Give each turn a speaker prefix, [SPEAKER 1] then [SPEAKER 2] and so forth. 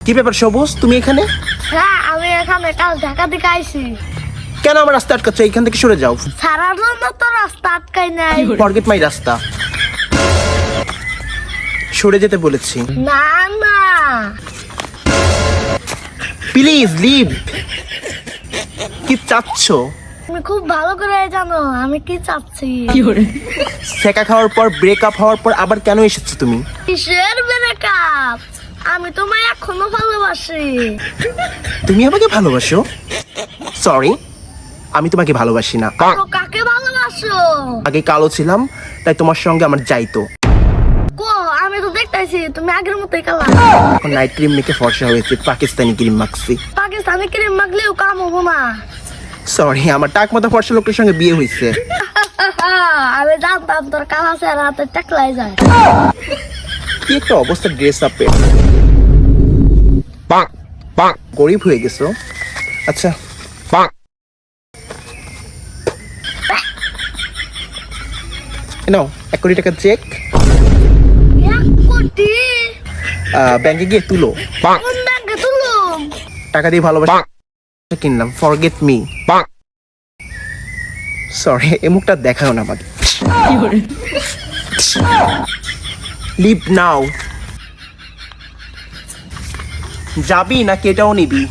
[SPEAKER 1] কি ব্যাপার সবুজ, তুমি এখানে?
[SPEAKER 2] হ্যাঁ, আমি এখানে কাল ঢাকা থেকে আইছি।
[SPEAKER 1] কেন আমার রাস্তা আটকাচ্ছ? এইখান থেকে সরে যাও।
[SPEAKER 2] সারার জন্য তো রাস্তা আটকাই নাই।
[SPEAKER 1] ফরগেট মাই রাস্তা। সরে যেতে বলেছি।
[SPEAKER 2] না না,
[SPEAKER 1] প্লিজ লিভ। কি চাচ্ছ?
[SPEAKER 2] তুমি খুব ভালো করে জানো আমি কি চাচ্ছি।
[SPEAKER 1] সেকা খাওয়ার পর, ব্রেকআপ হওয়ার পর আবার কেন এসেছো তুমি?
[SPEAKER 2] কিসের ব্রেকআপ? আমি তোমায় এখনো ভালোবাসি।
[SPEAKER 1] তুমি আমাকে ভালোবাসো? সরি, আমি তোমাকে ভালোবাসি না।
[SPEAKER 2] তো কাকে ভালোবাসো?
[SPEAKER 1] আগে কালো ছিলাম, তাই তোমার সঙ্গে আমার যাইতো।
[SPEAKER 2] কো, আমি তো দেখতেছি তুমি আগের মতোই কালা।
[SPEAKER 1] এখন নাইট ক্রিম মেখে ফর্সা হয়েছে, পাকিস্তানি ক্রিম মাখছি।
[SPEAKER 2] পাকিস্তানি ক্রিম মাখলেও কাম হবো না।
[SPEAKER 1] সরি, আমার টাক মাথা ফর্সা লোকের সঙ্গে বিয়ে হয়েছে।
[SPEAKER 2] আমি জানতাম তোর কালা চেহারা হাতে টাকলাই যায়।
[SPEAKER 1] কি একটা অবস্থা ড্রেস আপের। গরিব হয়ে গেছো। আচ্ছা, নাও 1 কোটি টাকা চেক।
[SPEAKER 2] 1 কোটি?
[SPEAKER 1] ব্যাংকে গিয়ে তুলো।
[SPEAKER 2] কোন ব্যাংকে তুলুম?
[SPEAKER 1] টাকা দিয়ে ভালোবাসা কিনলাম, ফরগেট মি। সরি, এই মুখটা দেখাও না আমাকে। লিভ নাও। যাবি না কেটাও নিবি?